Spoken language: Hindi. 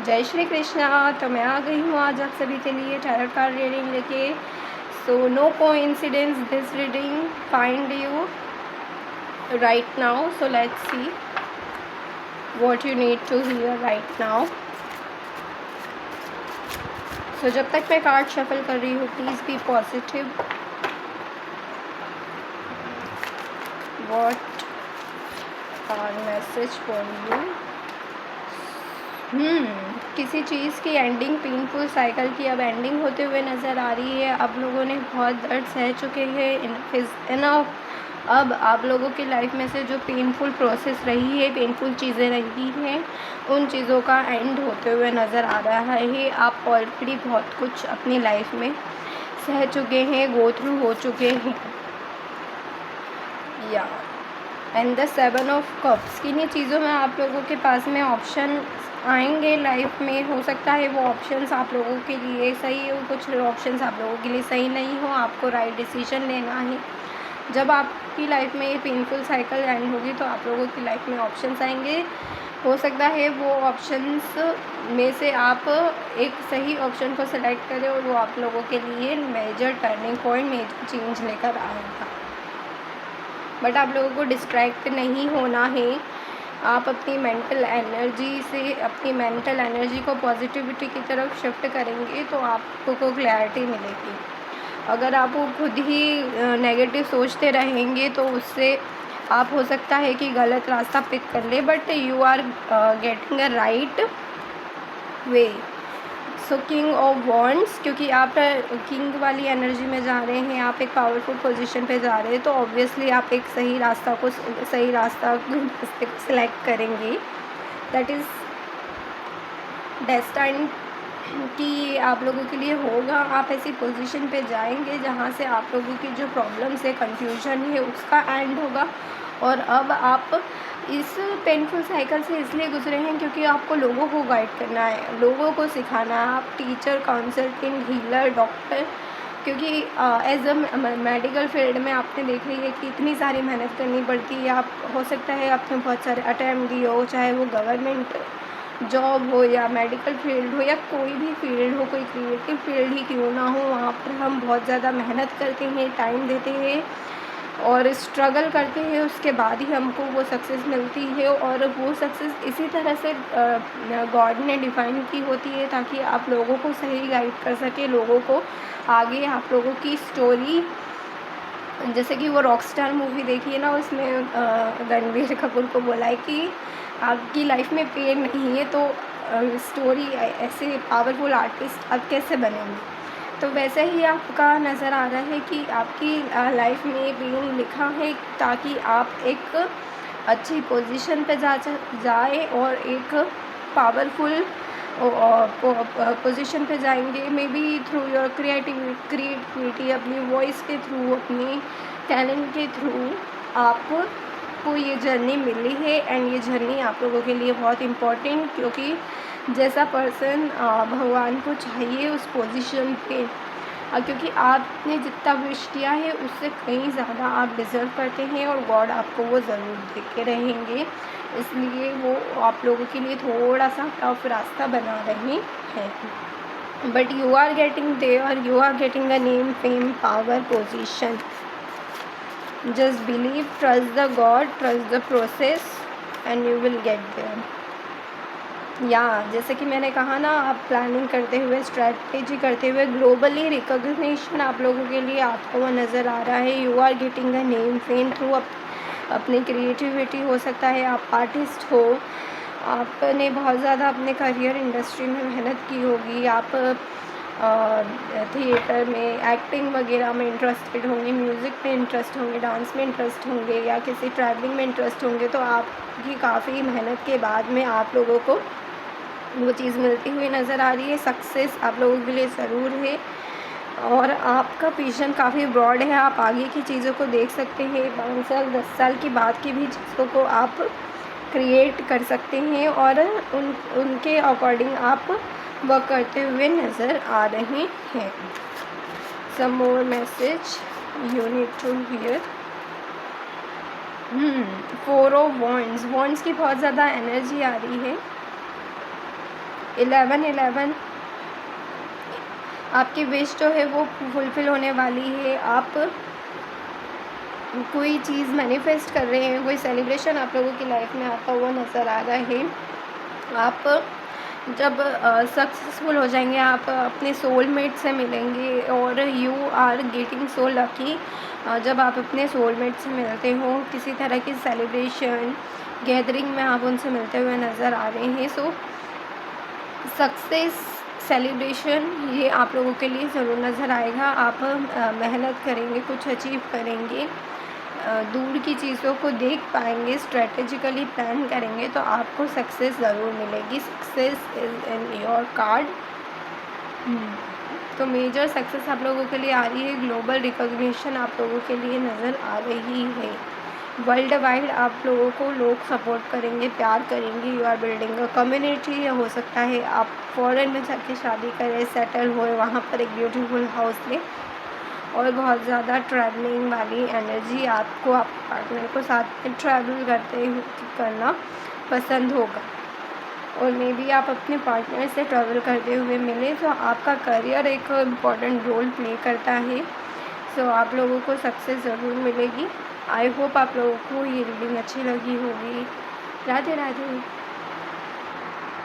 जय श्री कृष्णा। तो मैं आ गई हूँ आज आप सभी के लिए टैरो कार्ड रीडिंग लेके। So no coincidence, this reading find you right now. So let's see what you need to hear right now. So जब तक मैं कार्ड शफल कर रही हूँ, please be positive. What are message for you? किसी चीज़ की एंडिंग, पेनफुल साइकिल की अब एंडिंग होते हुए नज़र आ रही है। आप लोगों ने बहुत दर्द सह चुके हैं। इनफ। अब आप लोगों की लाइफ में से जो पेनफुल प्रोसेस रही है, पेनफुल चीज़ें रही हैं, उन चीज़ों का एंड होते हुए नज़र आ रहा है। आप ऑलरेडी बहुत कुछ अपनी लाइफ में सह चुके हैं, गो थ्रू हो चुके हैं। या एंड द 7 ऑफ कप्स, किन्हीं चीज़ों में आप लोगों के पास में ऑप्शन आएंगे लाइफ में। हो सकता है वो ऑप्शंस आप लोगों के लिए सही हो, कुछ ऑप्शंस आप लोगों के लिए सही नहीं हो। आपको राइट डिसीजन लेना है। जब आपकी लाइफ में ये पेनफुल साइकिल एंड होगी तो आप लोगों की लाइफ में ऑप्शंस आएंगे। हो सकता है वो ऑप्शंस में से आप एक सही ऑप्शन को सिलेक्ट करें और वो आप लोगों के लिए major turning point, major change लेकर आएगा। बट आप लोगों को डिस्ट्रैक्ट नहीं होना है। आप अपनी मेंटल एनर्जी को पॉजिटिविटी की तरफ शिफ्ट करेंगे तो आपको क्लैरिटी मिलेगी। अगर आप वो खुद ही नेगेटिव सोचते रहेंगे तो उससे आप हो सकता है कि गलत रास्ता पिक कर ले। But you are getting a right way. So king of wands, क्योंकि आप किंग वाली एनर्जी में जा रहे हैं, आप एक पावरफुल पोजीशन पे जा रहे हैं, तो ऑब्वियसली आप एक सही रास्ते को सिलेक्ट करेंगे। दैट इज़ डेस्टाइन कि आप लोगों के लिए होगा। आप ऐसी पोजीशन पे जाएंगे जहाँ से आप लोगों की जो प्रॉब्लम्स है, कंफ्यूजन है, उसका एंड होगा। और अब आप इस पेनफुल साइकिल से इसलिए गुजरे हैं क्योंकि आपको लोगों को गाइड करना है, लोगों को सिखाना है। आप टीचर, काउंसलिंग, हीलर, डॉक्टर, क्योंकि एज अ मेडिकल फील्ड में आपने देख रही है कि इतनी सारी मेहनत करनी पड़ती है। आप हो सकता है आपने बहुत सारे अटैम्प्ट दिए हो, चाहे वो गवर्नमेंट जॉब हो या मेडिकल फील्ड हो या कोई भी फील्ड हो, कोई क्रिएटिव फील्ड ही क्यों ना हो, वहाँ पर हम बहुत ज़्यादा मेहनत करते हैं, टाइम देते हैं और स्ट्रगल करते हैं। उसके बाद ही हमको वो सक्सेस मिलती है। और वो सक्सेस इसी तरह से गॉड ने डिफ़ाइन की होती है ताकि आप लोगों को सही गाइड कर सके, लोगों को आगे आप लोगों की स्टोरी। जैसे कि वो रॉकस्टार मूवी देखिए ना, उसमें रणबीर कपूर को बोला है कि आपकी लाइफ में पेन नहीं है तो स्टोरी ऐसे पावरफुल आर्टिस्ट आप कैसे बनेंगे। तो वैसे ही आपका नज़र आ रहा है कि आपकी लाइफ में पेन लिखा है ताकि आप एक अच्छी पोजीशन पे जाए और एक पावरफुल पोजीशन पे जाएंगे। May be through your creativity, अपनी वॉइस के थ्रू, अपनी टैलेंट के थ्रू आपको ये जर्नी मिली है। एंड ये जर्नी आप लोगों के लिए बहुत इम्पोर्टेंट, क्योंकि जैसा पर्सन भगवान को चाहिए उस पोजीशन पे, क्योंकि आपने जितना विश किया है उससे कहीं ज़्यादा आप डिज़र्व करते हैं और गॉड आपको वो ज़रूर देते रहेंगे। इसलिए वो आप लोगों के लिए थोड़ा सा टफ रास्ता बना रहे हैं। But you are getting there, you are getting a name, fame, power, position. Just believe, trust the god, trust the process and you will get there. या जैसे कि मैंने कहा ना, आप प्लानिंग करते हुए, स्ट्रैटेजी करते हुए, ग्लोबली रिकॉग्निशन आप लोगों के लिए आपको वो नज़र आ रहा है। You are getting a name, fame through अपनी क्रिएटिविटी। हो सकता है आप आर्टिस्ट हो, आपने बहुत ज़्यादा अपने करियर इंडस्ट्री में मेहनत की होगी। आप थिएटर में, एक्टिंग वगैरह में इंटरेस्टेड होंगे, म्यूज़िक में इंटरेस्ट होंगे, डांस में इंटरेस्ट होंगे या किसी ट्रैवलिंग में इंटरेस्ट होंगे। तो आपकी काफ़ी मेहनत के बाद में आप लोगों को वो चीज़ मिलती हुई नज़र आ रही है। सक्सेस आप लोगों के लिए ज़रूर है और आपका विज़न काफ़ी ब्रॉड है। आप आगे की चीज़ों को देख सकते हैं, 5 साल 10 साल की बाद की भी चीज़ों को आप क्रिएट कर सकते हैं और उनके अकॉर्डिंग आप वर्क करते हुए नज़र आ रहे हैं। Some more message you need to hear. 4 of wands की बहुत ज़्यादा एनर्जी आ रही है। 11/11 आपकी विश जो है वो फुलफ़िल होने वाली है। आप कोई चीज़ मैनिफेस्ट कर रहे हैं, कोई सेलिब्रेशन आप लोगों की लाइफ में आता हुआ नज़र आ रहा है। आप जब सक्सेसफुल हो जाएंगे, आप अपने सोलमेट से मिलेंगे और you are getting so lucky. जब आप अपने सोलमेट से मिलते हो, किसी तरह की सेलिब्रेशन गैदरिंग में आप उनसे मिलते हुए नज़र आ रहे हैं, सो सक्सेस सेलिब्रेशन ये आप लोगों के लिए ज़रूर नज़र आएगा। आप मेहनत करेंगे, कुछ अचीव करेंगे, दूर की चीज़ों को देख पाएंगे, स्ट्रेटेजिकली प्लान करेंगे तो आपको सक्सेस ज़रूर मिलेगी। Success is in your card. तो मेजर सक्सेस आप लोगों के लिए आ रही है। ग्लोबल रिकॉग्निशन आप लोगों के लिए नज़र आ रही है। वर्ल्ड वाइड आप लोगों को लोग सपोर्ट करेंगे, प्यार करेंगे। You are building a community. या हो सकता है आप फॉरेन में जाके शादी करें, सेटल हो, वहाँ पर एक ब्यूटीफुल हाउस लें और बहुत ज़्यादा ट्रैवलिंग वाली एनर्जी आपको, आप पार्टनर को साथ में ट्रैवल करना पसंद होगा। और मे बी आप अपने पार्टनर से ट्रैवल करते हुए मिले तो आपका करियर एक इम्पॉर्टेंट रोल प्ले करता है। सो आप लोगों को सक्सेस ज़रूर मिलेगी। आई होप आप लोगों को ये रीडिंग अच्छी लगी होगी। राधे राधे।